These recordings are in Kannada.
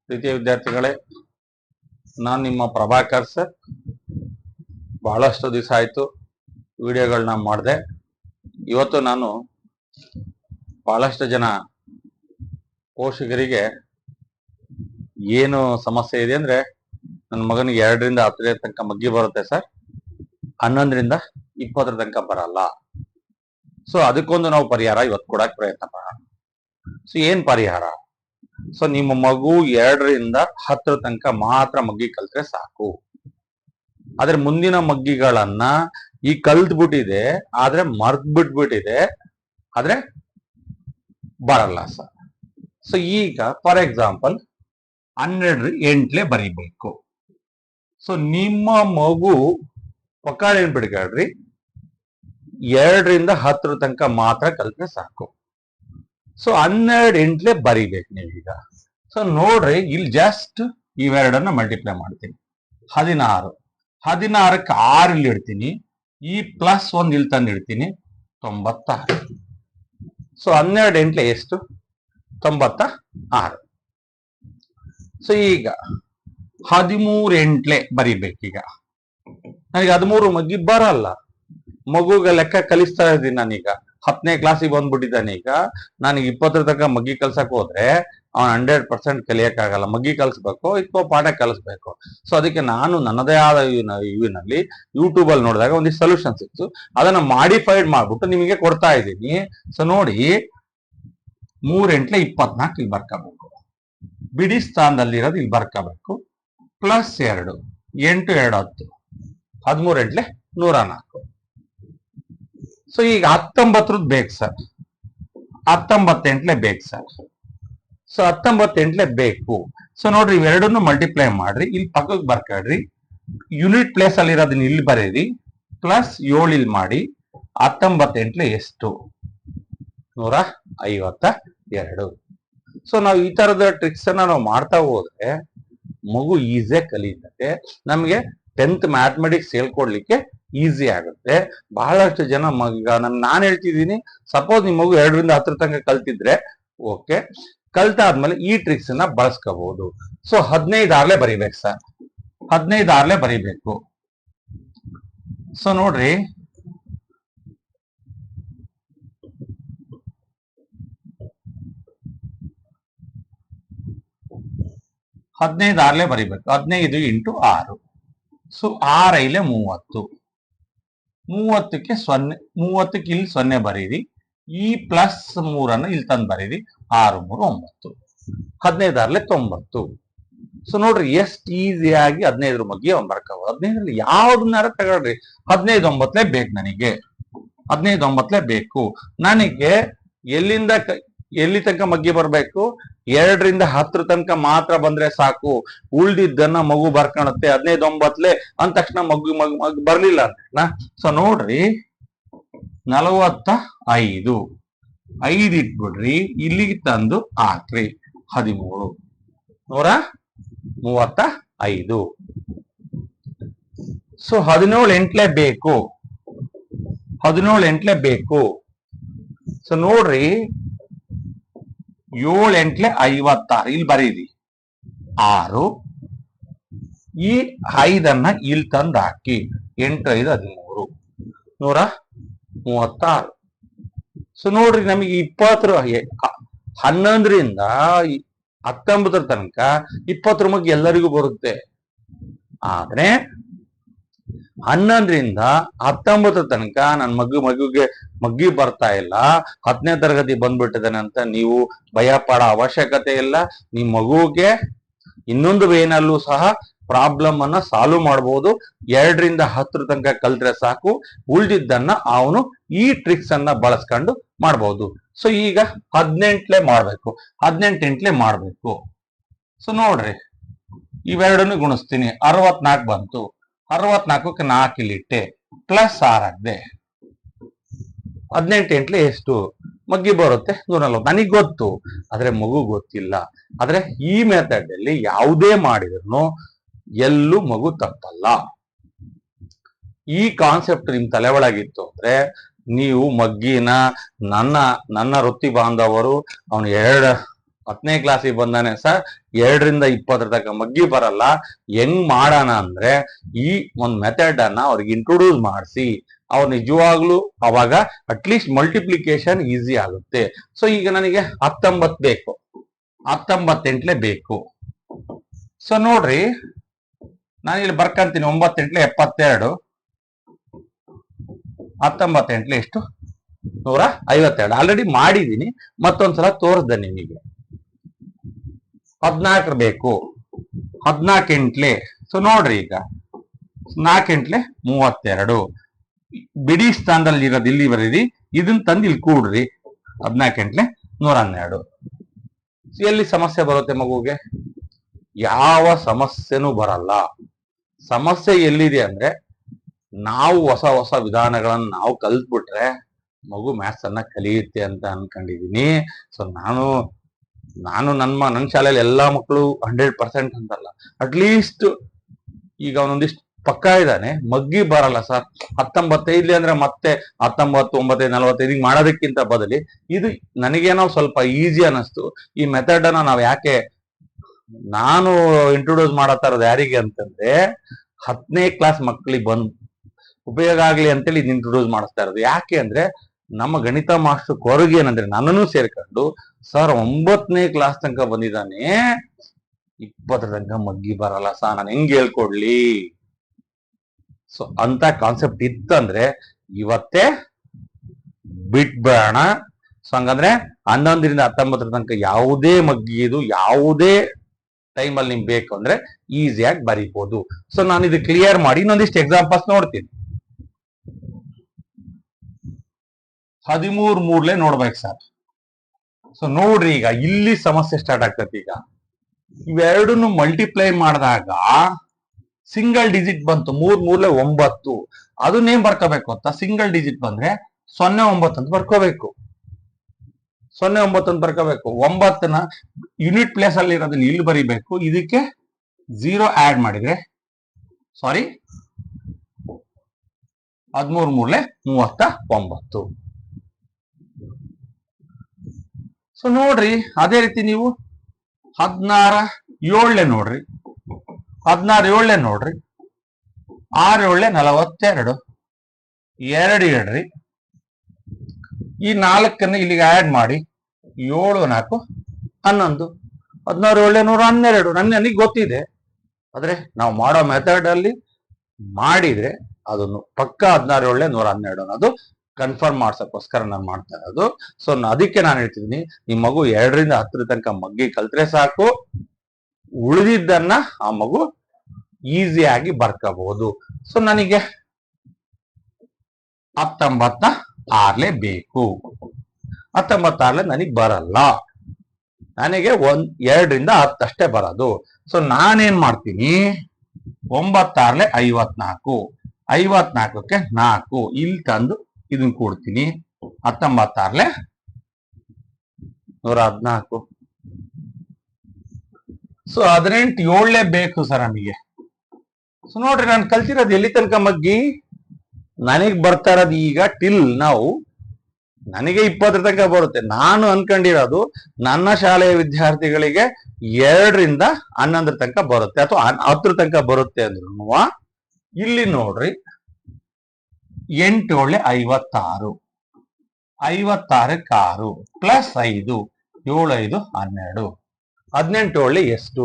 ಪ್ರೀತಿಯ ವಿದ್ಯಾರ್ಥಿಗಳೇ, ನಾನು ನಿಮ್ಮ ಪ್ರಭಾಕರ್ ಸರ್. ಬಹಳಷ್ಟು ದಿವಸ ಆಯಿತು ವಿಡಿಯೋಗಳನ್ನ ಮಾಡಿದೆ. ಇವತ್ತು ನಾನು ಬಹಳಷ್ಟು ಜನ ಪೋಷಕರಿಗೆ ಏನು ಸಮಸ್ಯೆ ಇದೆ ಅಂದ್ರೆ, ನನ್ನ ಮಗನಿಗೆ 2ರಿಂದ 10 ತನಕ ಮಗ್ಗಿ ಬರುತ್ತೆ ಸರ್, 11ರಿಂದ 20 ತನಕ ಬರಲ್ಲ. ಸೊ ಅದಕ್ಕೊಂದು ನಾವು ಪರಿಹಾರ ಇವತ್ತು ಕೊಡಕ್ಕೆ ಪ್ರಯತ್ನ ಮಾಡೋಣ. ಸೊ ಏನ್ ಪರಿಹಾರ? ಸೊ ನಿಮ್ಮ ಮಗು 2ರಿಂದ 10 ತನಕ ಮಾತ್ರ ಮಗ್ಗಿ ಕಲ್ತ್ರೆ ಸಾಕು. ಆದ್ರೆ ಮುಂದಿನ ಮಗ್ಗಿಗಳನ್ನ ಈ ಕಲ್ತ್ಬಿಟ್ಟಿದೆ, ಆದ್ರೆ ಮರ್ತ್ ಬಿಟ್ಬಿಟ್ಟಿದೆ, ಆದ್ರೆ ಬರಲ್ಲ ಸರ್. ಸೊ ಈಗ ಫಾರ್ ಎಕ್ಸಾಂಪಲ್ 12 ಬರೀಬೇಕು. ಸೊ ನಿಮ್ಮ ಮಗು ಪಕ್ಕ ನೆನ್ಪಿಡ್ಕೊಳ್ರಿ, 2ರಿಂದ 10 ತನಕ ಮಾತ್ರ ಕಲ್ತ್ರೆ ಸಾಕು. ಸೊ 12 ಬರಿಬೇಕು ನೀವೀಗ. ಸೊ ನೋಡ್ರಿ, ಇಲ್ಲಿ ಜಸ್ಟ್ ಇವೆರಡನ್ನ ಮಲ್ಟಿಪ್ಲೈ ಮಾಡ್ತೀನಿ. 16 16ಕ್ಕೆ 6 ಇಲ್ಲಿ ಇಡ್ತೀನಿ, ಈ +1 ಇಲ್ಲಿ ತಂದು ಇಡ್ತೀನಿ, 96. ಸೊ 12 ಎಷ್ಟು? 96. ಸೊ ಈಗ 13 ಬರಿಬೇಕೀಗ. ನನಗೆ 13 ಮಗ್ಗಿ ಬರಲ್ಲ. ಮಗುಗೆ ಲೆಕ್ಕ ಕಲಿಸ್ತಾ ಇದ್ದೀನಿ ನಾನೀಗ. 10ನೇ ಕ್ಲಾಸಿಗೆ ಬಂದ್ಬಿಟ್ಟಿದ್ದಾನೆ. ಈಗ ನನಗೆ 20 ತನಕ ಮಗ್ಗಿ ಕಲ್ಸಕ್ ಹೋದ್ರೆ ಅವನು 100% ಕಲಿಯಕ್ಕಾಗಲ್ಲ. ಮಗ್ಗಿ ಕಲಿಸ್ಬೇಕು, ಪಾಠ ಕಲಿಸ್ಬೇಕು. ಸೊ ಅದಕ್ಕೆ ನಾನು ನನ್ನದೇ ಆದ ಇವಿನಲ್ಲಿ ಯೂಟ್ಯೂಬ್ ಅಲ್ಲಿ ನೋಡಿದಾಗ ಒಂದಿಷ್ಟು ಸೊಲ್ಯೂಷನ್ ಸಿಕ್ತು. ಅದನ್ನ ಮಾಡಿಫೈಡ್ ಮಾಡ್ಬಿಟ್ಟು ನಿಮಗೆ ಕೊಡ್ತಾ ಇದ್ದೀನಿ. ಸೊ ನೋಡಿ, 3 × 24 ಇಲ್ಲಿ ಬರ್ಕೋಬೇಕು. ಬಿಡಿ ಸ್ಥಾನದಲ್ಲಿರೋದು ಇಲ್ಲಿ ಬರ್ಕೋಬೇಕು. +2 8 2 10 13 104. ಸೊ ಈಗ 19 ಬೇಕು ಸರ್, 19 ಬೇಕು ಸರ್. ಸೊ 19 ಬೇಕು. ಸೊ ನೋಡ್ರಿ, ಇವೆರಡನ್ನು ಮಲ್ಟಿಪ್ಲೈ ಮಾಡ್ರಿ, ಇಲ್ಲಿ ಪಕ್ಕಕ್ಕೆ ಬರ್ಕೊಳ್ರಿ. ಯೂನಿಟ್ ಪ್ಲೇಸ್ ಅಲ್ಲಿ ಇರೋದನ್ನ ಇಲ್ಲಿ ಬರೀರಿ, +7 ಇಲ್ಲಿ ಮಾಡಿ. 19 ಎಷ್ಟು? 152. ಸೊ ನಾವು ಈ ತರದ ಟ್ರಿಕ್ಸ್ ಅನ್ನ ನಾವು ಮಾಡ್ತಾ ಹೋದ್ರೆ ಮಗು ಈಸಿಯಾಗಿ ಕಲಿಯುತ್ತೆ. ನಮ್ಗೆ 10th ಮ್ಯಾಥಮೆಟಿಕ್ಸ್ ಹೇಳ್ಕೊಡ್ಲಿಕ್ಕೆ ಈಸಿ ಆಗುತ್ತೆ. ಬಹಳಷ್ಟು ಜನ ಈಗ ನಾನು ಹೇಳ್ತಿದ್ದೀನಿ, ಸಪೋಸ್ ನಿಮ್ಮ ಮಗು 2ರಿಂದ 10 ತನಕ ಕಲ್ತಿದ್ರೆ ಓಕೆ, ಕಲ್ತಾದ್ಮೇಲೆ ಈ ಟ್ರಿಕ್ಸ್ ಅನ್ನ ಬಳಸ್ಕೋಬಹುದು. ಸೊ 15 ಬರಿಬೇಕು ಸರ್, 15 ಬರಿಬೇಕು. ಸೊ ನೋಡ್ರಿ, ಬರಿಬೇಕು. 15 × 6. ಸೊ 6 30. 30ಕ್ಕೆ 0, 30ಕ್ಕೆ ಇಲ್ಲಿ 0 ಬರೀರಿ. ಈ +3 ಇಲ್ಲಿ ತಂದು ಬರೀರಿ. 6 3 9. 15 90. ಸೊ ನೋಡ್ರಿ, ಎಷ್ಟು ಈಸಿಯಾಗಿ 15 ಮಗ್ಗಿ ಅವ್ನು ಬರ್ಕೋಬಹುದು. 15ರಲ್ಲಿ ಯಾವ್ದನ್ನಾರ ತಗೊಳ್ರಿ. 15 9 ಬೇಕು ನನಗೆ, 15 9 ಬೇಕು ನನಗೆ. ಎಲ್ಲಿ ತನಕ ಮಗ್ಗಿ ಬರ್ಬೇಕು? 2ರಿಂದ 10 ತನಕ ಮಾತ್ರ ಬಂದ್ರೆ ಸಾಕು. ಉಳ್ದಿದ್ದನ್ನ ಮಗು ಬರ್ಕೊಳತ್ತೆ. 15 9 ಅಂದ ತಕ್ಷಣ ಮಗು ಬರ್ಲಿಲ್ಲ ಅಂತ. ಸೊ ನೋಡ್ರಿ, 45 5 ಇಟ್ಬಿಡ್ರಿ, ಇಲ್ಲಿಗೆ ತಂದು ಹಾಕ್ರಿ. 13 135. ಸೊ 17 ಬೇಕು, 17 ಬೇಕು. ಸೊ ನೋಡ್ರಿ, 7 56 ಇಲ್ಲಿ ಬರೀರಿ. 6 ಈ 5 ಇಲ್ಲಿ ತಂದು ಹಾಕಿ. 8 5 13 136. ಸೊ ನೋಡ್ರಿ, ನಮಗೆ 11ರಿಂದ 19 ತನಕ 20 ಮಗ್ಗಿ ಎಲ್ಲರಿಗೂ ಬರುತ್ತೆ. ಆದ್ರೆ 11ರಿಂದ 19 ತನಕ ನನ್ನ ಮಗುಗೆ ಮಗ್ಗಿ ಬರ್ತಾ ಇಲ್ಲ, 10ನೇ ತರಗತಿ ಬಂದ್ಬಿಟ್ಟಿದ್ದಾನೆ ಅಂತ ನೀವು ಭಯ ಪಡೋ ಅವಶ್ಯಕತೆ ಇಲ್ಲ. ನಿಮ್ಮ ಮಗುಗೆ ಇನ್ನೊಂದು ವೇನಲ್ಲೂ ಸಹ ಪ್ರಾಬ್ಲಮ್ ಅನ್ನ ಸಾಲ್ವ್ ಮಾಡಬಹುದು. 2ರಿಂದ 10 ತನಕ ಕಲ್ತ್ರೆ ಸಾಕು. ಉಳಿದಿದ್ದನ್ನ ಅವನು ಈ ಟ್ರಿಕ್ಸ್ ಅನ್ನ ಬಳಸ್ಕೊಂಡು ಮಾಡಬಹುದು. ಸೊ ಈಗ 18 ಮಾಡ್ಬೇಕು, 18 ಮಾಡ್ಬೇಕು. ಸೊ ನೋಡ್ರಿ, ಇವೆರಡನ್ನು ಗುಣಿಸ್ತೀನಿ. 64 ಬಂತು. 64ಕ್ಕೆ 4 ಇಲ್ಲಿಟ್ಟೆ, +6 ಆಗದೆ. 18 ಎಷ್ಟು ಮಗ್ಗಿ ಬರುತ್ತೆ? 140. ನನಗೆ ಗೊತ್ತು, ಆದ್ರೆ ಮಗು ಗೊತ್ತಿಲ್ಲ. ಆದ್ರೆ ಈ ಮೆಥಡ್ ಅಲ್ಲಿ ಯಾವುದೇ ಮಾಡಿದ್ರು ಎಲ್ಲೂ ಮಗು ತಪ್ಪಲ್ಲ. ಈ ಕಾನ್ಸೆಪ್ಟ್ ನಿಮ್ ತಲೆ ಒಳಗಿತ್ತು ಅಂದ್ರೆ ನೀವು ಮಗ್ಗಿನ ನನ್ನ ವೃತ್ತಿ ಬಾಂಧವರು ಅವನು 10ನೇ ಕ್ಲಾಸಿಗೆ ಬಂದಾನೆ ಸರ್ 2ರಿಂದ 20 ತನಕ ಮಗ್ಗಿ ಬರಲ್ಲ, ಹೆಂಗ್ ಮಾಡೋಣ ಅಂದ್ರೆ ಈ ಒಂದು ಮೆಥಡ್ ಅನ್ನ ಅವ್ರಿಗೆ ಇಂಟ್ರೊಡ್ಯೂಸ್ ಮಾಡಿಸಿ ಅವ್ರು ನಿಜವಾಗ್ಲೂ ಅವಾಗ ಅಟ್ಲೀಸ್ಟ್ ಮಲ್ಟಿಪ್ಲಿಕೇಶನ್ ಈಸಿ ಆಗುತ್ತೆ. ಸೊ ಈಗ ನನಗೆ 19 ಬೇಕು, 19 ಬೇಕು. ಸೊ ನೋಡ್ರಿ ನಾನು ಇಲ್ಲಿ ಬರ್ಕಂತೀನಿ 9 72, 19 ಎಷ್ಟು 152. ಆಲ್ರೆಡಿ ಮಾಡಿದೀನಿ, ಮತ್ತೊಂದ್ಸಲ ತೋರಿಸ್ದೆ ನಿಮಗೆ. 14 ಬೇಕು, 14 ಸೊ ನೋಡ್ರಿ ಈಗ 4 32, ಬಿಡಿ ಸ್ಥಾನದಲ್ಲಿ ಇರೋದು ಇಲ್ಲಿ ಬರೀರಿ, ಇದನ್ನ ತಂದು ಇಲ್ಲಿ ಕೂಡ್ರಿ. 14 112. ಎಲ್ಲಿ ಸಮಸ್ಯೆ ಬರುತ್ತೆ ಮಗುಗೆ? ಯಾವ ಸಮಸ್ಯೆನೂ ಬರಲ್ಲ. ಸಮಸ್ಯೆ ಎಲ್ಲಿದೆ ಅಂದ್ರೆ ನಾವು ಹೊಸ ಹೊಸ ವಿಧಾನಗಳನ್ನ ನಾವು ಕಲ್ತ್ಬಿಟ್ರೆ ಮಗು ಮ್ಯಾಥ್ಸ್ ಅನ್ನ ಕಲಿಯುತ್ತೆ ಅಂತ ಅನ್ಕೊಂಡಿದೀನಿ. ಸೊ ನಾನು ನನ್ನ ಶಾಲೆಯಲ್ಲಿ ಎಲ್ಲಾ ಮಕ್ಕಳು 100% ಅಂತಲ್ಲ, ಅಟ್ಲೀಸ್ಟ್ ಈಗ ಅವನೊಂದಿಷ್ಟು ಪಕ್ಕ ಇದ್ದಾನೆ, ಮಗ್ಗಿ ಬರಲ್ಲ ಸರ್ 19 ಅಂದ್ರೆ ಮತ್ತೆ 19, 9, 45 ಮಾಡೋದಕ್ಕಿಂತ ಬದಲಿ ಇದು ನನಗೇನೋ ಸ್ವಲ್ಪ ಈಸಿ ಅನ್ನಿಸ್ತು. ಈ ಮೆಥಡ್ ಅನ್ನ ನಾವ್ ಯಾಕೆ ನಾನು ಇಂಟ್ರೊಡ್ಯೂಸ್ ಮಾಡತ್ತಾ ಇರೋದು ಯಾರಿಗೆ ಅಂತಂದ್ರೆ 10ನೇ ಕ್ಲಾಸ್ ಮಕ್ಕಳಿಗೆ ಬಂದ್ ಉಪಯೋಗ ಆಗ್ಲಿ ಅಂತೇಳಿ ಇದು ಇಂಟ್ರೊಡ್ಯೂಸ್ ಮಾಡಿಸ್ತಾ ಇರೋದು. ಯಾಕೆ ಅಂದ್ರೆ ನಮ್ಮ ಗಣಿತ ಮಾಸ್ಟರ್ ಕೊರಗೆ ಏನಂದ್ರೆ ನನ್ನನ್ನು ಸೇರ್ಕೊಂಡು ಸರ್ 9ನೇ ಕ್ಲಾಸ್ ತನಕ ಬಂದಿದ್ದಾನೆ, 20 ತನಕ ಮಗ್ಗಿ ಬರಲ್ಲ ಸರ್, ನಾನು ಹೆಂಗ್ ಹೇಳ್ಕೊಡ್ಲಿ? ಸೊ ಅಂತ ಕಾನ್ಸೆಪ್ಟ್ ಇತ್ತಂದ್ರೆ ಇವತ್ತೇ ಬಿಟ್ಬೇಡ. ಸೊ ಹಂಗಂದ್ರೆ 11ರಿಂದ 19 ತನಕ ಯಾವುದೇ ಮಗ್ಗಿದು ಯಾವುದೇ ಟೈಮಲ್ಲಿ ನಿಮ್ಗೆ ಬೇಕು ಅಂದ್ರೆ ಈಸಿಯಾಗಿ ಬರೀಬಹುದು. ಸೊ ನಾನು ಇದು ಕ್ಲಿಯರ್ ಮಾಡಿ ಇನ್ನೊಂದಿಷ್ಟು ಎಕ್ಸಾಂಪಲ್ಸ್ ನೋಡ್ತೀನಿ. 13 ನೋಡ್ಬೇಕು ಸರ್. ಸೊ ನೋಡ್ರಿ ಈಗ ಇಲ್ಲಿ ಸಮಸ್ಯೆ ಸ್ಟಾರ್ಟ್ ಆಗ್ತದೆ. ಈಗ ಇವೆರಡನ್ನು ಮಲ್ಟಿಪ್ಲೈ ಮಾಡಿದಾಗ ಸಿಂಗಲ್ ಡಿಜಿಟ್ ಬಂತು, 3 9. ಅದನ್ನೇನ್ ಬರ್ಕೋಬೇಕು ಅಂತ, ಸಿಂಗಲ್ ಡಿಜಿಟ್ ಬಂದ್ರೆ 09 ಅಂತ ಬರ್ಕೋಬೇಕು. 09 ಅಂತ ಬರ್ಕೋಬೇಕು. 9ನ ಯೂನಿಟ್ ಪ್ಲೇಸ್ ಅಲ್ಲಿ ಇರೋದನ್ನ ಇಲ್ಲಿ ಬರಿಬೇಕು. ಇದಕ್ಕೆ 0 ಆಡ್ ಮಾಡಿದ್ರೆ 13 39. ಸೊ ನೋಡ್ರಿ ಅದೇ ರೀತಿ ನೀವು 16 7 ನೋಡ್ರಿ, 16 7 ನೋಡ್ರಿ, 6 7 42, 2 ಇಡ್ರಿ, ಈ 4 ಇಲ್ಲಿಗೆ ಆಡ್ ಮಾಡಿ 7 4 11, 16 7 112. ನನಗೆ ಗೊತ್ತಿದೆ, ಆದ್ರೆ ನಾವು ಮಾಡೋ ಮೆಥಡ್ ಅಲ್ಲಿ ಮಾಡಿದ್ರೆ ಅದನ್ನು ಪಕ್ಕ 16 7 112 ಅನ್ನೋದು ಕನ್ಫರ್ಮ್ ಮಾಡ್ಸಕ್ಕೋಸ್ಕರ ನಾನು ಮಾಡ್ತಾ ಇರೋದು. ಸೊ ಅದಕ್ಕೆ ನಾನು ಹೇಳ್ತಿದ್ದೀನಿ, ನಿಮ್ಮ ಮಗು 2ರಿಂದ 10 ತನಕ ಮಗ್ಗಿ ಕಲ್ತ್ರೆ ಸಾಕು, ಉಳಿದಿದ್ದನ್ನ ಆ ಮಗು ಈಸಿಯಾಗಿ ಬರ್ಕೋಬಹುದು. ಸೊ ನನಗೆ 19 ಬೇಕು, 19 ನನಗೆ ಬರಲ್ಲ, ನನಗೆ 2ರಿಂದ 10 ಅಷ್ಟೇ ಬರೋದು. ಸೊ ನಾನೇನ್ ಮಾಡ್ತೀನಿ, 9 54, 54ಕ್ಕೆ 4 ಇಲ್ಲಿ ತಂದು ಇದನ್ನ ಕೊಡ್ತೀನಿ. 19 114. ಸೊ 18 7 ಬೇಕು ಸರ್ ನಮಗೆ. ಸೊ ನೋಡ್ರಿ ನಾನು ಕಲ್ತಿರೋದು ಎಲ್ಲಿ ತನಕ ಮಗ್ಗಿ, ನನಗ್ ಬರ್ತಾ ಇರೋದು ಈಗ ಟಿಲ್ ನಾವು ನನಗೆ 20 ತನಕ ಬರುತ್ತೆ. ನಾನು ಅನ್ಕೊಂಡಿರೋದು ನನ್ನ ಶಾಲೆಯ ವಿದ್ಯಾರ್ಥಿಗಳಿಗೆ 2ರಿಂದ 11 ತನಕ ಬರುತ್ತೆ, ಅಥವಾ 10 ತನಕ ಬರುತ್ತೆ ಅಂದ್ರು ಇಲ್ಲಿ ನೋಡ್ರಿ 8 7 56, 56ಕ್ಕೆ 6 ಪ್ಲಸ್ 5 7 5 12, 18 7 ಎಷ್ಟು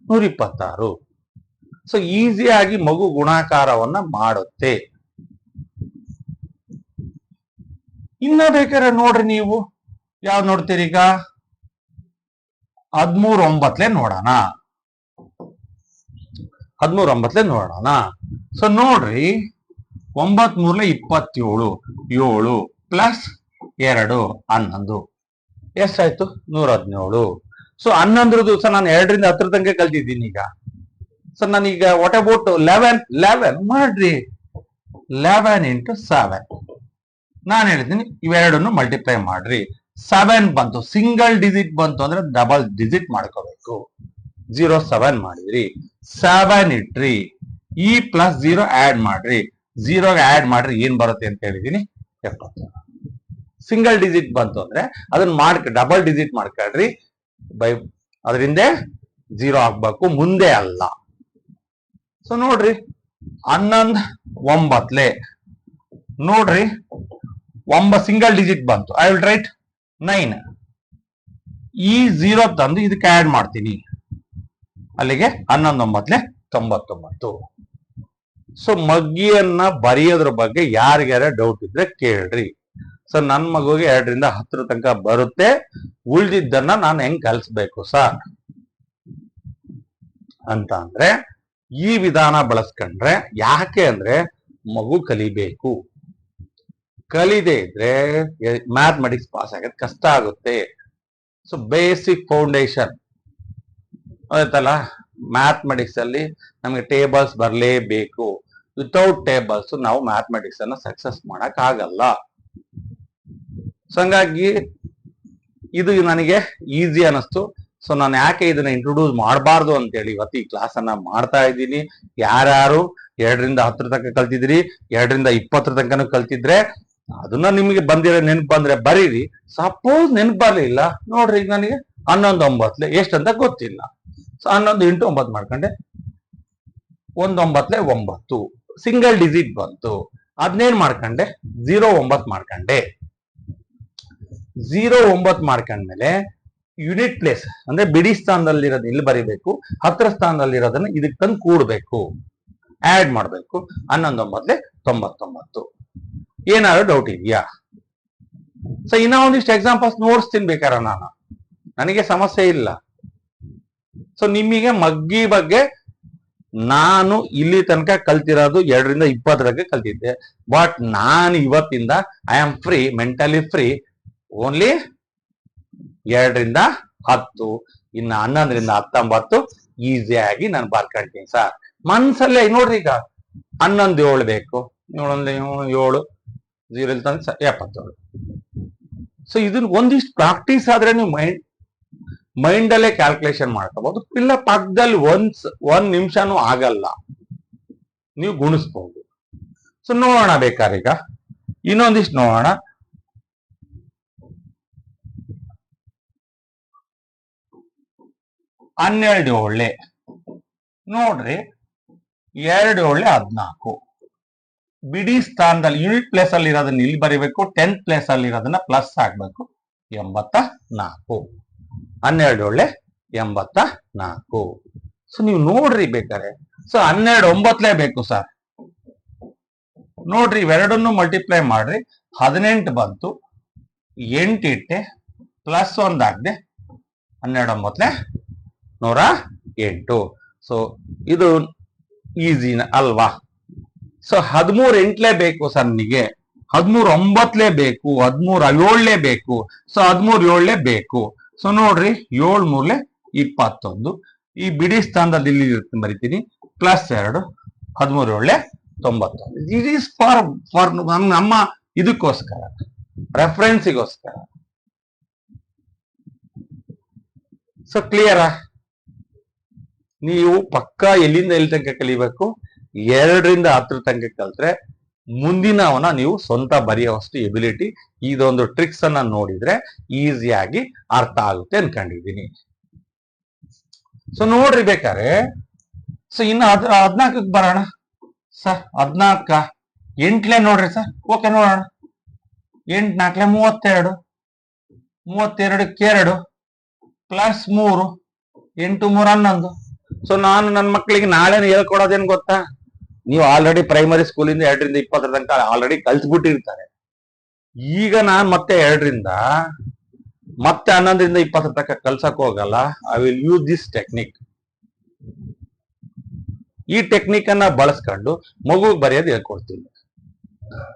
126. ಸೊ ಈಸಿಯಾಗಿ ಮಗು ಗುಣಾಕಾರವನ್ನ ಮಾಡುತ್ತೆ. ಇನ್ನ ಬೇಕಾದ್ರೆ ನೋಡ್ರಿ ನೀವು ಯಾವ್ದು ನೋಡ್ತೀರಿ ಈಗ, 13 9 ನೋಡೋಣ, 13 9 ನೋಡೋಣ. ಸೊ ನೋಡ್ರಿ 9 3 27, 7 ಪ್ಲಸ್ 2 11 ಎಷ್ಟಾಯ್ತು 117. ಸೊ 11 ದಿವಸ ನಾನು 2ರಿಂದ 10 ತನಕ ಕಲ್ತಿದ್ದೀನಿ. ಈಗ ಸೊ ನಾನೀಗ ವಾಟ್ ಅಬೌಟ್ 11 ಮಾಡ್ರಿ, 11 × 7 ನಾನು ಹೇಳ್ತೀನಿ, ಇವೆರಡನ್ನು ಮಲ್ಟಿಪ್ಲೈ ಮಾಡ್ರಿ. 7 ಬಂತು, ಸಿಂಗಲ್ ಡಿಜಿಟ್ ಬಂತು ಅಂದ್ರೆ ಡಬಲ್ ಡಿಜಿಟ್ ಮಾಡ್ಕೋಬೇಕು. 0 7 ಮಾಡಿದ್ರಿ, 7 ಇಟ್ರಿ, ಈ ಪ್ಲಸ್ 0 ಆಡ್ ಮಾಡ್ರಿ, 0 ಆಡ್ ಮಾಡ್ರಿ ಏನ್ ಬರುತ್ತೆ ಅಂತ ಹೇಳಿದೀನಿ 70. ಸಿಂಗಲ್ ಡಿಜಿಟ್ ಬಂತು ಅಂದ್ರೆ ಅದನ್ನ ಡಬಲ್ ಡಿಜಿಟ್ ಮಾಡ್ಕೊಳ್ರಿ, ಬೈ ಅದರಿಂದ 0 ಆಗ್ಬೇಕು, ಮುಂದೆ ಅಲ್ಲ. ಸೊ ನೋಡ್ರಿ 11 9 ನೋಡ್ರಿ 9 ಸಿಂಗಲ್ ಡಿಜಿಟ್ ಬಂತು. I will write 9. ಈ 0 ತಂದು ಇದಕ್ಕೆ ಆಡ್ ಮಾಡ್ತೀನಿ, ಅಲ್ಲಿಗೆ 11 9 99. ಸೊ ಮಗ್ಗಿಯನ್ನ ಬರೆಯೋದ್ರ ಬಗ್ಗೆ ಯಾರಿಗಾರ ಡೌಟ್ ಇದ್ರೆ ಕೇಳ್ರಿ. ಸೊ ನನ್ ಮಗುಗೆ 2 ರಿಂದ 10 ತನಕ ಬರುತ್ತೆ, ಉಳಿದಿದ್ದನ್ನ ನಾನು ಹೆಂಗ್ ಕಲಿಸ್ಬೇಕು ಸರ್ ಅಂತ ಅಂದ್ರೆ ಈ ವಿಧಾನ ಬಳಸ್ಕೊಂಡ್ರೆ, ಯಾಕೆ ಅಂದ್ರೆ ಮಗು ಕಲಿಬೇಕು. ಕಲಿದೇ ಇದ್ರೆ ಮ್ಯಾಥಮೆಟಿಕ್ಸ್ ಪಾಸ್ ಆಗೋದು ಕಷ್ಟ ಆಗುತ್ತೆ. ಸೊ ಬೇಸಿಕ್ ಫೌಂಡೇಶನ್ ಆಯ್ತಲ್ಲ, ಮ್ಯಾಥಮೆಟಿಕ್ಸ್ ಅಲ್ಲಿ ನಮಗೆ ಟೇಬಲ್ಸ್ ಬರಲೇಬೇಕು. ವಿತೌಟ್ ಟೇಬಲ್ಸ್ ನಾವು ಮ್ಯಾಥಮೆಟಿಕ್ಸ್ ಅನ್ನ ಸಕ್ಸಸ್ ಮಾಡಕ್ ಆಗಲ್ಲ. ಸೊ ಹಂಗಾಗಿ ಇದು ನನಗೆ ಈಸಿ ಅನಿಸ್ತು. ಸೊ ನಾನು ಯಾಕೆ ಇದನ್ನ ಇಂಟ್ರೊಡ್ಯೂಸ್ ಮಾಡಬಾರ್ದು ಅಂತೇಳಿ ಇವತ್ತು ಈ ಕ್ಲಾಸ್ ಅನ್ನ ಮಾಡ್ತಾ ಇದ್ದೀನಿ. ಯಾರ್ಯಾರು 2 ರಿಂದ 10 ತನಕ ಕಲ್ತಿದ್ರಿ, 2 ರಿಂದ 20 ತನಕನೂ ಕಲ್ತಿದ್ರೆ ಅದನ್ನ ನಿಮಗೆ ಬಂದಿರೋ ನೆನಪು ಬಂದ್ರೆ ಬರೀರಿ. ಸಪೋಸ್ ನೆನಪು ಬರಲಿಲ್ಲ ನೋಡ್ರಿ, ಈಗ ನನಗೆ 11 9 ಎಷ್ಟಂತ ಗೊತ್ತಿಲ್ಲ. ಸೊ 11 × 9 ಮಾಡ್ಕೊಂಡೆ, 1 9 9 ಸಿಂಗಲ್ ಡಿಜಿಟ್ ಬಂತು. ಅದನ್ನೇನ್ ಮಾಡ್ಕೊಂಡೆ, 0 9 ಮಾಡ್ಕೊಂಡೆ. 0 9 ಮಾಡ್ಕೊಂಡ್ಮೇಲೆ ಯೂನಿಟ್ ಪ್ಲೇಸ್ ಅಂದ್ರೆ ಬಿಡಿ ಸ್ಥಾನದಲ್ಲಿರೋದು ಇಲ್ಲಿ ಬರಿಬೇಕು, 10 ಸ್ಥಾನದಲ್ಲಿರೋದನ್ನ ಇದಕ್ಕೆ ತಂದು ಕೂಡ್ಬೇಕು, ಆಡ್ ಮಾಡ್ಬೇಕು. 11 9 99. ಏನಾದ್ರು ಡೌಟ್ ಇದೆಯಾ? ಸೊ ಇನ್ನ ಒಂದಿಷ್ಟು ಎಕ್ಸಾಂಪಲ್ಸ್ ನೋಡಿಸ್ತೀನಿ ಬೇಕಾರೆ ನಾನು, ನನಗೆ ಸಮಸ್ಯೆ ಇಲ್ಲ. ಸೊ ನಿಮಗೆ ಮಗ್ಗಿ ಬಗ್ಗೆ ನಾನು ಇಲ್ಲಿ ತನಕ ಕಲ್ತಿರೋದು 2 ರಿಂದ 20 ತನಕ ಕಲ್ತಿದ್ದೆ. ಬಟ್ ನಾನು ಇವತ್ತಿಂದ I am free, mentally free. Only 2 ರಿಂದ 10, ಇನ್ನು 11 ರಿಂದ 19 ಈಸಿಯಾಗಿ ನಾನು ಬರ್ಕೊಂತೀನಿ ಸರ್. ಮನ್ಸಲ್ಲೇ ನೋಡ್ರಿ, ಈಗ 11 7 ಬೇಕು, 7 0 77. ಸೊ ಇದನ್ನ ಒಂದಿಷ್ಟು ಪ್ರಾಕ್ಟೀಸ್ ಆದ್ರೆ ನೀವು ಮೈಂಡ್ ಅಲ್ಲೇ ಕ್ಯಾಲ್ಕುಲೇಷನ್ ಮಾಡ್ಕೋಬಹುದು. ಇಲ್ಲ ಪಕ್ಕದಲ್ಲಿ 1 ನಿಮಿಷನೂ ಆಗಲ್ಲ, ನೀವು ಗುಣಿಸ್ಬಹುದು. ಸೊ ನೋಡೋಣ ಬೇಕಾದ್ರೆ ಈಗ ಇನ್ನೊಂದಿಷ್ಟು ನೋಡೋಣ. 12 7 ನೋಡ್ರಿ, 2 7 14. ಬಿಡಿ ಸ್ಥಾನದಲ್ಲಿ ಯೂನಿಟ್ ಪ್ಲೇಸ್ ಅಲ್ಲಿ ಇರೋದನ್ನ ಇಲ್ಲಿ ಬರಿಬೇಕು, 10th ಪ್ಲೇಸ್ ಅಲ್ಲಿ ಇರೋದನ್ನ ಪ್ಲಸ್ ಆಗ್ಬೇಕು. 84. 12 7 84. ಸೊ ನೀವು ನೋಡ್ರಿ ಬೇಕಾರೆ. ಸೊ 12 9 ಬೇಕು ಸರ್. ನೋಡ್ರಿ ಇವೆರಡನ್ನು ಮಲ್ಟಿಪ್ಲೈ ಮಾಡ್ರಿ, 18 ಬಂತು. 8 ಇಟ್ಟೆ, ಪ್ಲಸ್ 1 ಆಗದೆ, 12 9 108. ಸೊ ಇದು ಈಸಿನ ಅಲ್ವಾ? ಸೊ 13 8 ಬೇಕು ಸರ್ ನನಗೆ, 13 9 ಬೇಕು, 13 7 ಬೇಕು. ಸೊ 13 7 ಬೇಕು. ಸೊ ನೋಡ್ರಿ 7 3 21. ಈ ಬಿಡಿ ಸ್ಥಾನದಲ್ಲಿ ಇಲ್ಲಿ ಬರಿತೀನಿ, ಪ್ಲಸ್ 2, 13 7 91. ಇಟ್ ಈಸ್ ಫಾರ್ ನಮ್ಮ ಇದಕ್ಕೋಸ್ಕರ, ರೆಫರೆನ್ಸಿಗೋಸ್ಕರ. ಸೊ ಕ್ಲಿಯರಾ? ನೀವು ಪಕ್ಕಾ ಎಲ್ಲಿಂದ ಎಲ್ಲಿ ತನಕ ಕಲಿಬೇಕು, 2 ರಿಂದ 10 ತನಕ ಕಲ್ತ್ರೆ ಮುಂದಿನವನ್ನ ನೀವು ಸ್ವಂತ ಬರೆಯುವಷ್ಟು ಎಬಿಲಿಟಿ. ಇದೊಂದು ಟ್ರಿಕ್ಸ್ ಅನ್ನ ನೋಡಿದ್ರೆ ಈಸಿಯಾಗಿ ಅರ್ಥ ಆಗುತ್ತೆ ಅನ್ಕೊಂಡಿದ್ದೀನಿ. ಸೊ ನೋಡ್ರಿ ಬೇಕಾರೆ. ಸೊ ಇನ್ನು 14ಕ್ಕೆ ಬರೋಣ ಸರ್. 14 8 ನೋಡ್ರಿ ಸರ್. ಓಕೆ ನೋಡೋಣ. 8 4 32, 32ಕ್ಕೆ 2 ಪ್ಲಸ್ 3, 8 3 11. ಸೊ ನಾನು ನನ್ನ ಮಕ್ಕಳಿಗೆ ನಾಳೆ ಹೇಳ್ಕೊಡೋದೇನು ಗೊತ್ತಾ, ನೀವು ಆಲ್ರೆಡಿ ಪ್ರೈಮರಿ ಸ್ಕೂಲಿಂದ 2 ರಿಂದ 20 ತನಕ ಆಲ್ರೆಡಿ ಕಲ್ತ್ಬಿಟ್ಟಿರ್ತಾರೆ. ಈಗ ನಾನು ಮತ್ತೆ 2 ರಿಂದ ಮತ್ತೆ 11 ರಿಂದ 20 ತನಕ ಕಲ್ಸಕ್ ಹೋಗಲ್ಲ. I will use this technique. ಈ ಟೆಕ್ನಿಕ್ ಅನ್ನ ಬಳಸ್ಕೊಂಡು ಮಗು ಬರೆಯೋದು ಹೇಳ್ಕೊಡ್ತೀನಿ.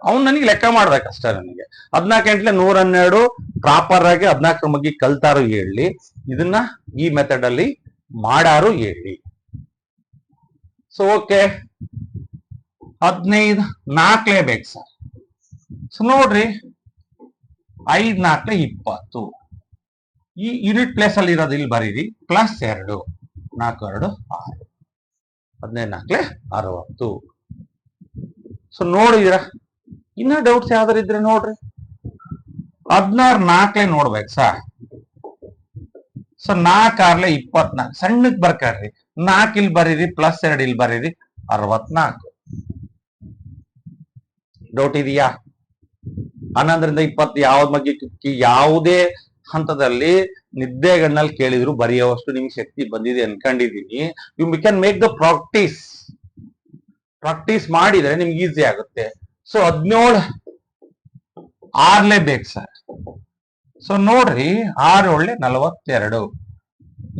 ಅವ್ನು ನನಗೆ ಲೆಕ್ಕ ಮಾಡ್ಬೇಕಷ್ಟೇ. ನನಗೆ 14 8 112 ಪ್ರಾಪರ್ ಆಗಿ 14 ಮಗ್ಗಿ ಕಲ್ತಾರು ಹೇಳಿ, ಇದನ್ನ ಈ ಮೆಥಡ್ ಅಲ್ಲಿ ಮಾಡಾರು ಹೇಳಿ. ಸೊ ಓಕೆ, 15 4 ಬೇಕು ಸರ್. ಸೊ ನೋಡ್ರಿ 5 4 20. ಈ ಯೂನಿಟ್ ಪ್ಲೇಸ್ ಅಲ್ಲಿ ಇರೋದು ಇಲ್ಲಿ ಬರೀರಿ, ಪ್ಲಸ್ 2, 4 2 6, 15 4 60. ಸೊ ನೋಡಿದಿರ? ಇನ್ನ ಡೌಟ್ಸ್ ಯಾವ್ದಾರು ಇದ್ರೆ ನೋಡ್ರಿ. 16 4 ನೋಡ್ಬೇಕು ಸರ್. ಸೊ ಸೊ 4 24 ಸಣ್ಣಕ್ ಬರ್ಕಾಡ್ರಿ, 4 ಇಲ್ಲಿ ಬರೀರಿ, +2 ಇಲ್ಲಿ ಬರೀರಿ, 64. ಡೌಟ್ ಇದೆಯಾ? 11ರಿಂದ 20 ಯಾವ್ದ್ ಬಗ್ಗೆ ಯಾವುದೇ ಹಂತದಲ್ಲಿ ನಿದ್ದೆಗಣ್ಣಲ್ಲಿ ಕೇಳಿದ್ರು ಬರೆಯುವಷ್ಟು ನಿಮ್ಗೆ ಶಕ್ತಿ ಬಂದಿದೆ ಅನ್ಕೊಂಡಿದೀನಿ. You can make the practice ಮಾಡಿದ್ರೆ ನಿಮ್ಗೆ ಈಸಿ ಆಗುತ್ತೆ. ಸೊ 17 6 ಬೇಕು ಸರ್. ಸೊ ನೋಡ್ರಿ, 6 ಒಳ್ಳೆ 42.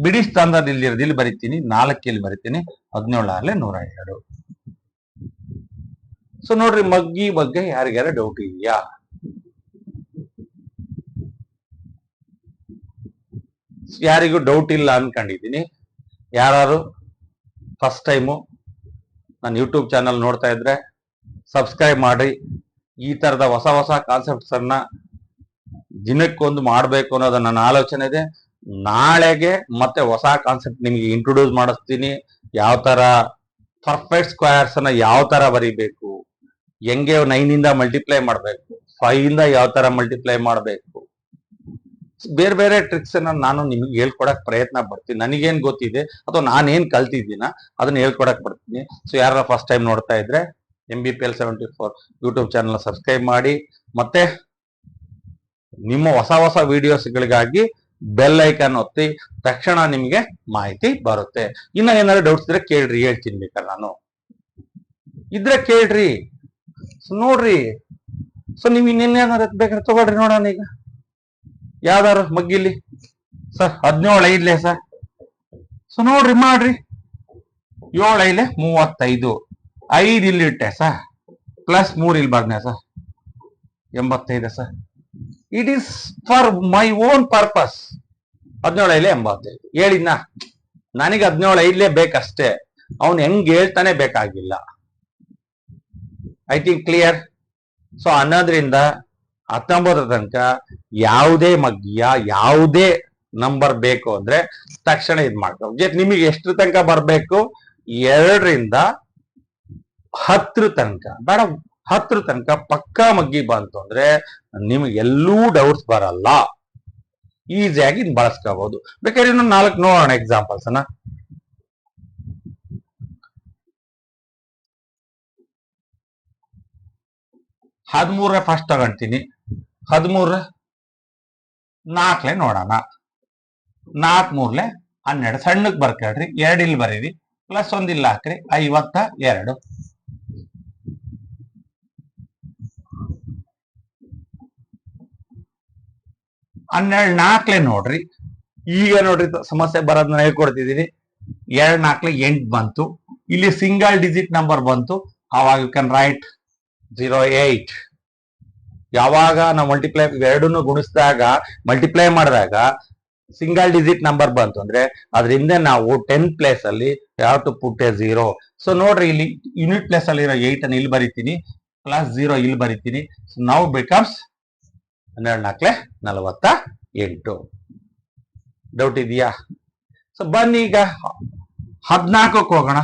ಬಿಡಿ ಸ್ಥಾನದಲ್ಲಿ ಇಲ್ಲಿರೋದು ಇಲ್ಲಿ ಬರಿತೀನಿ, 4 ಇಲ್ಲಿ ಬರಿತೀನಿ, 17 6 102. ಸೊ ನೋಡ್ರಿ, ಮಗ್ಗಿ ಬಗ್ಗೆ ಯಾರಿಗಾರ ಡೌಟ್ ಇದೆಯಾ? ಯಾರಿಗೂ ಡೌಟ್ ಇಲ್ಲ ಅನ್ಕೊಂಡಿದ್ದೀನಿ. ಯಾರು ಫಸ್ಟ್ ಟೈಮು ನನ್ನ ಯೂಟ್ಯೂಬ್ ಚಾನಲ್ ನೋಡ್ತಾ ಇದ್ರೆ ಸಬ್ಸ್ಕ್ರೈಬ್ ಮಾಡಿ. ಈ ತರದ ಹೊಸ ಹೊಸ ಕಾನ್ಸೆಪ್ಟ್ಸ್ ಅನ್ನ ದಿನಕ್ಕೊಂದು ಮಾಡಬೇಕು ಅನ್ನೋದು ನನ್ನ ಆಲೋಚನೆ ಇದೆ. ನಾಳೆಗೆ ಮತ್ತೆ ಹೊಸ ಕಾನ್ಸೆಪ್ಟ್ ನಿಮಗೆ ಇಂಟ್ರೊಡ್ಯೂಸ್ ಮಾಡಿಸ್ತೀನಿ. ಯಾವ ತರ ಪರ್ಫೆಕ್ಟ್ ಸ್ಕ್ವೇರ್ಸ್ ಅನ್ನ ಯಾವ ತರ ಬರಿಬೇಕು, ಹೆಂಗೆ 9 ಇಂದ ಮಲ್ಟಿಪ್ಲೈ ಮಾಡಬೇಕು, 5 ಇಂದ ಯಾವ ತರ ಮಲ್ಟಿಪ್ಲೈ ಮಾಡಬೇಕು, ಬೇರೆ ಬೇರೆ ಟ್ರಿಕ್ಸ್ ಅನ್ನ ನಾನು ನಿಮ್ಗೆ ಹೇಳ್ಕೊಡಕ್ ಪ್ರಯತ್ನ ಪಡ್ತೀನಿ. ನನಗೇನ್ ಗೊತ್ತಿದೆ ಅಥವಾ ನಾನೇನ್ ಕಲ್ತಿದ್ದೀನ ಅದನ್ನ ಹೇಳ್ಕೊಡಕ್ ಪಡ್ತೀನಿ. ಸೊ ಯಾರ ಫಸ್ಟ್ ಟೈಮ್ ನೋಡ್ತಾ ಇದ್ರೆ MBPL 74 ಯೂಟ್ಯೂಬ್ ಚಾನಲ್ ಸಬ್ಸ್ಕ್ರೈಬ್ ಮಾಡಿ. ಮತ್ತೆ ನಿಮ್ಮ ಹೊಸ ಹೊಸ ವಿಡಿಯೋಸ್ಗಳಿಗಾಗಿ ಬೆಲ್ ಐಕಾನ್ ಒತ್ತಿ, ತಕ್ಷಣ ನಿಮಗೆ ಮಾಹಿತಿ ಬರುತ್ತೆ. ಇನ್ನ ಏನಾದ್ರು ಡೌಟ್ಸ್ ಇದ್ರೆ ಕೇಳ್ರಿ, ಹೇಳ್ತೀನಿ ಬೇಕಾದ್ರೆ ನಾನು. ಇದ್ರೆ ಕೇಳ್ರಿ. ಸೊ ನೋಡ್ರಿ, ಸೊ ನೀವು ಇನ್ನೇನಾದ್ರು ಬೇಕಾದ್ರೆ ತಗೊಳ್ರಿ, ನೋಡೋಣ. ಈಗ ಯಾವ್ದಾರು ಮಗ್ಗಿಲಿ ಸರ್ 17 5 ಸರ್. ಸೊ ನೋಡ್ರಿ, ಮಾಡ್ರಿ. 7 5 35, 5 ಇಲ್ಲಿ ಇಟ್ಟೆ ಸರ್, +3 ಇಲ್ಲಿ Berne sir, 85 sir. It is for my own purpose. 17 5 85 ಹೇಳಿದ್ನ. ನನಗೆ 17 5 ಬೇಕಷ್ಟೇ, ಅವನು ಹೆಂಗ್ ಹೇಳ್ತಾನೆ ಬೇಕಾಗಿಲ್ಲ. I think clear. ಸೊ 11ರಿಂದ 19 ತನಕ ಯಾವುದೇ ಮಗ್ಗಿಯ ಯಾವುದೇ ನಂಬರ್ ಬೇಕು ಅಂದ್ರೆ ತಕ್ಷಣ ಇದ್ ಮಾಡ್ಕೊ. ನಿಮಗೆ ಎಷ್ಟು ತನಕ ಬರ್ಬೇಕು? 2ರಿಂದ 10 ತನಕ ಬೇಡ, 10 ತನಕ ಪಕ್ಕಾ ಮಗ್ಗಿ ಬಂತು ಅಂದ್ರೆ ನಿಮಗೆ ಎಲ್ಲೂ ಡೌಟ್ಸ್ ಬರಲ್ಲ. ಈಸಿಯಾಗಿ ಬಳಸ್ಕೋಬಹುದು. ಬೇಕಾದ್ರೆ ಇನ್ನೊಂದು 4 ನೋಡೋಣ ಎಕ್ಸಾಂಪಲ್ಸ್ ಅನ್ನ. 13 ಫಸ್ಟ್ ತಗೊಂತೀನಿ. 13 4 ನೋಡೋಣ. 4 3 12 ಸಣ್ಣಕ್ ಬರ್ಕೇಳ್ರಿ, 2 ಇಲ್ಲಿ ಬರೀರಿ, +1 ಇಲ್ಲಿ ಹಾಕ್ರಿ, 52. 12 4 ನೋಡ್ರಿ. ಈಗ ನೋಡ್ರಿ ಸಮಸ್ಯೆ ಬರೋದನ್ನ ಹೇಳ್ಕೊಡ್ತಿದ್ದೀನಿ. 2 4 8 ಬಂತು. ಇಲ್ಲಿ ಸಿಂಗಲ್ ಡಿಜಿಟ್ ನಂಬರ್ ಬಂತು. ಅವಾಗ ಯು ಕ್ಯಾನ್ ರೈಟ್ 08. ಯಾವಾಗ ನಾವು ಮಲ್ಟಿಪ್ಲೈ ಎರಡನ್ನು ಗುಣಿಸಿದಾಗ ಮಲ್ಟಿಪ್ಲೈ ಮಾಡಿದಾಗ ಸಿಂಗಲ್ ಡಿಜಿಟ್ ನಂಬರ್ ಬಂತು ಅಂದ್ರೆ ಅದರಿಂದ ನಾವು 10 ಪ್ಲೇಸ್ ಅಲ್ಲಿ ಯಾವ ಟು ಪುಟ್ ಎ 0. ಸೊ ನೋಡ್ರಿ, ಇಲ್ಲಿ ಯೂನಿಟ್ ಪ್ಲೇಸ್ ಅಲ್ಲಿ ಇರೋ 8 ಅನ್ನು ಇಲ್ಲಿ ಬರಿತೀನಿ, +0 ಇಲ್ಲಿ ಬರಿತೀನಿ. ಸೊ ನಾವು ಬಿಕಮ್ಸ್ 12 4 48. ಡೌಟ್ ಇದೆಯಾ? ಸೊ ಬನ್ನಿ ಈಗ 14ಕ್ಕೆ ಹೋಗೋಣ.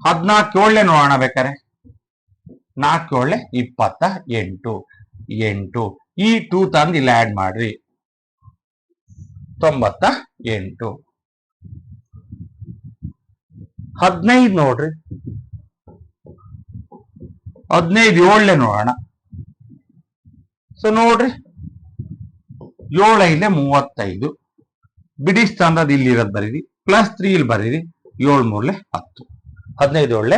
14 7 ನೋಡೋಣ ಬೇಕಾರೆ. 4 7 28. 8 ಈ 2 ತಂದು ಇಲ್ಲಿ ಆಡ್ ಮಾಡ್ರಿ, 98. 15 ನೋಡ್ರಿ. 15 7 ನೋಡೋಣ. ಸೊ ನೋಡ್ರಿ, 7 5 35. ಬಿಡಿ ಸ್ಥಾನದ ಇಲ್ಲಿ ಇರೋದು ಬರೀರಿ, +3 ಇಲ್ಲಿ ಬರೀರಿ, 7 3 10. 15 7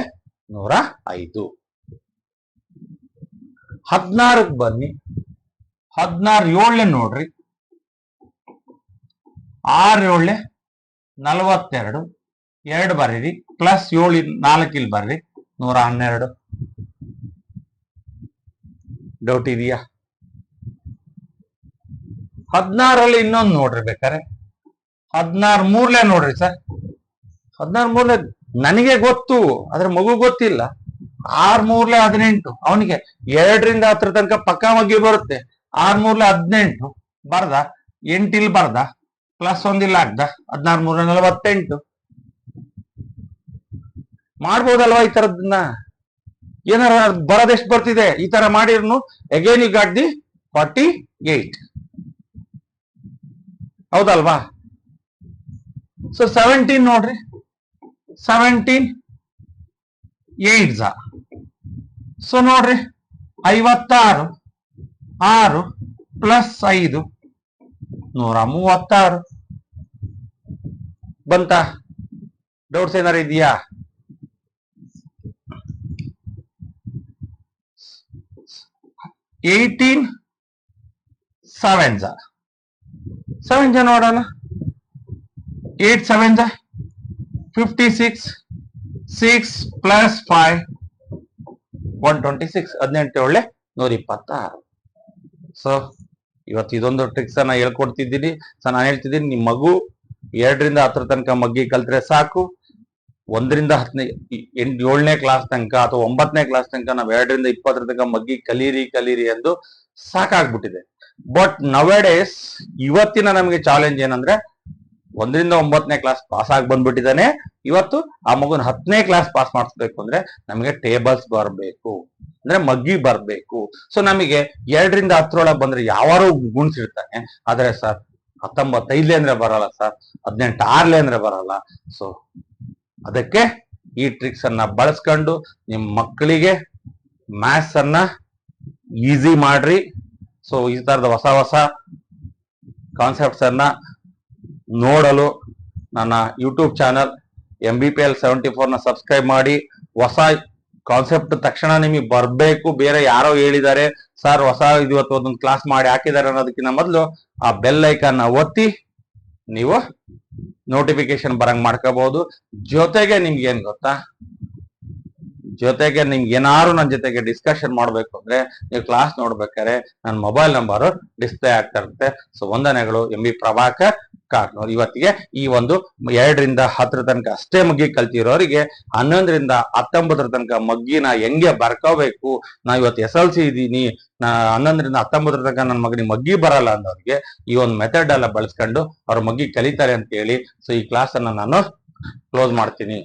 105. 16ಕ್ಕೆ ಬನ್ನಿ. 16 7 ನೋಡ್ರಿ. 6 7 42. 2 ಬರೀರಿ, +7 4 ಇಲ್ಲಿ ಬರ್ರಿ, 112. ಡೌಟ್ ಇದೆಯಾ? 16ರಲ್ಲಿ ಇನ್ನೊಂದು ನೋಡ್ರಿ ಬೇಕಾರೆ. 16 3 ನೋಡ್ರಿ ಸರ್. 16 3 ನನಗೆ ಗೊತ್ತು, ಆದ್ರೆ ಮಗು ಗೊತ್ತಿಲ್ಲ. 6 3 18. ಅವನಿಗೆ 2ರಿಂದ 10 ತನಕ ಪಕ್ಕಾ ಮಗ್ಗಿ ಬರುತ್ತೆ. 6 3 18 ಬರ್ದ, 8 ಇಲ್ಲಿ ಬರ್ದ, +1 ಇಲ್ಲಿ ಹಾಕ್ದ, 16 3 48. ಮಾಡ್ಬೋದಲ್ವಾ ಈ ತರದನ್ನ? ಏನಾರ ಬರೋದೆಷ್ಟು ಬರ್ತಿದೆ ಈ ತರ ಮಾಡಿರ್ನು. Again you got the 48. ಹೌದಲ್ವಾ? ಸೊ 17 ನೋಡ್ರಿ, 17 8 ಸೊ ನೋಡ್ರಿ 56, 6 ಪ್ಲಸ್ 5 136 ಬಂತ? ಡೌಟ್ಸ್ ಏನಾರು ಇದೆಯಾ? ಏಯ್ಟೀನ್ ಸೆವೆನ್ ನೋಡೋಣ. 8 7 56, 6 ಪ್ಲಸ್ 5 126, 18 ಒಳ್ಳೆ 126. ಸೊ ಇವತ್ತು ಇದೊಂದು ಟ್ರಿಕ್ಸ್ ಅನ್ನ ಹೇಳ್ಕೊಡ್ತಿದ್ದೀನಿ. ಸೊ ನಾನು ಹೇಳ್ತಿದ್ದೀನಿ, ನಿಮ್ ಮಗು 2 ರಿಂದ 10 ತನಕ ಮಗ್ಗಿ ಕಲ್ತ್ರೆ ಸಾಕು. 1 ರಿಂದ 10ನೇ 7ನೇ ಕ್ಲಾಸ್ ತನಕ ಅಥವಾ 9ನೇ ಕ್ಲಾಸ್ ತನಕ ನಾವು 2 ರಿಂದ 20 ತನಕ ಮಗ್ಗಿ ಕಲೀರಿ ಎಂದು ಸಾಕಾಗ್ಬಿಟ್ಟಿದೆ. ಬಟ್ ನವೇಡೇಸ್ ಇವತ್ತಿನ ನಮಗೆ ಚಾಲೆಂಜ್ ಏನಂದ್ರೆ 1 ರಿಂದ 9ನೇ ಕ್ಲಾಸ್ ಪಾಸ್ ಆಗಿ ಬಂದ್ಬಿಟ್ಟಿದ್ದಾನೆ. ಇವತ್ತು ಆ ಮಗುನ 10ನೇ ಕ್ಲಾಸ್ ಪಾಸ್ ಮಾಡಿಸ್ಬೇಕು ಅಂದ್ರೆ ನಮಗೆ ಟೇಬಲ್ಸ್ ಬರಬೇಕು, ಅಂದ್ರೆ ಮಗ್ಗಿ ಬರ್ಬೇಕು. ಸೊ ನಮಗೆ 2 ರಿಂದ 10 ಬಂದ್ರೆ ಯಾವಾರು ಗುಣಿಸಿರ್ತಾನೆ. ಆದ್ರೆ ಸರ್ 19 ಅಂದ್ರೆ ಬರಲ್ಲ ಸರ್, 18 ಅಂದ್ರೆ ಬರಲ್ಲ. ಸೊ ಅದಕ್ಕೆ ಈ ಟ್ರಿಕ್ಸ್ ಅನ್ನ ಬಳಸ್ಕೊಂಡು ನಿಮ್ ಮಕ್ಕಳಿಗೆ ಮ್ಯಾಥ್ಸ್ ಅನ್ನ ಈಸಿ ಮಾಡ್ರಿ. ಸೊ ಈ ತರದ ಹೊಸ ಹೊಸ ಕಾನ್ಸೆಪ್ಟ್ಸ್ ಅನ್ನ ನೋಡಲು ನನ್ನ ಯೂಟ್ಯೂಬ್ ಚಾನಲ್ MBPL 74 ನ ಸಬ್ಸ್ಕ್ರೈಬ್ ಮಾಡಿ. ಹೊಸ ಕಾನ್ಸೆಪ್ಟ್ ತಕ್ಷಣ ನಿಮಗೆ ಬರ್ಬೇಕು. ಬೇರೆ ಯಾರೋ ಹೇಳಿದ್ದಾರೆ ಸರ್ ಹೊಸ ಇವತ್ತು ಒಂದೊಂದು ಕ್ಲಾಸ್ ಮಾಡಿ ಹಾಕಿದ್ದಾರೆ ಅನ್ನೋದಕ್ಕಿಂತ ಮೊದಲು ಆ ಬೆಲ್ ಐಕಾನ್ ಒತ್ತಿ ನೀವು ನೋಟಿಫಿಕೇಶನ್ ಬರಂಗ್ ಮಾಡ್ಕೋಬಹುದು. ಜೊತೆಗೆ ನಿಮ್ಗೆ ಏನ್ ಗೊತ್ತಾ, ಜೊತೆಗೆ ನಿಮ್ಗೆ ಏನಾರು ನನ್ನ ಜೊತೆಗೆ ಡಿಸ್ಕಷನ್ ಮಾಡ್ಬೇಕು ಅಂದ್ರೆ ನೀವು ಕ್ಲಾಸ್ ನೋಡ್ಬೇಕಾದ್ರೆ ನನ್ನ ಮೊಬೈಲ್ ನಂಬರ್ ಡಿಸ್ಪ್ಲೇ ಆಗ್ತಾ ಇರುತ್ತೆ. ಸೊ ವಂದನೆಗಳು. MB ಪ್ರಭಾಕರ್ ಕಾಟ್ನೂರ್. ಇವತ್ತಿಗೆ ಈ ಒಂದು 2 ರಿಂದ 10 ತನಕ ಅಷ್ಟೇ ಮಗ್ಗಿ ಕಲ್ತಿರೋರಿಗೆ 11 ರಿಂದ 19 ತನಕ ಮಗ್ಗಿನ ಹೆಂಗೆ ಬರ್ಕೋಬೇಕು, ನಾ ಇವತ್ತು SLC ಇದ್ದೀನಿ, 11 ರಿಂದ 19 ತನಕ ನನ್ನ ಮಗನಿಗೆ ಮಗ್ಗಿ ಬರಲ್ಲ ಅನ್ನೋರಿಗೆ ಈ ಒಂದು ಮೆಥಡ್ ಎಲ್ಲ ಬಳಸ್ಕೊಂಡು ಅವ್ರ ಮಗ್ಗಿ ಕಲಿತಾರೆ ಅಂತ ಹೇಳಿ. ಸೊ ಈ ಕ್ಲಾಸ್ ಅನ್ನ ನಾನು ಕ್ಲೋಸ್ ಮಾಡ್ತೀನಿ.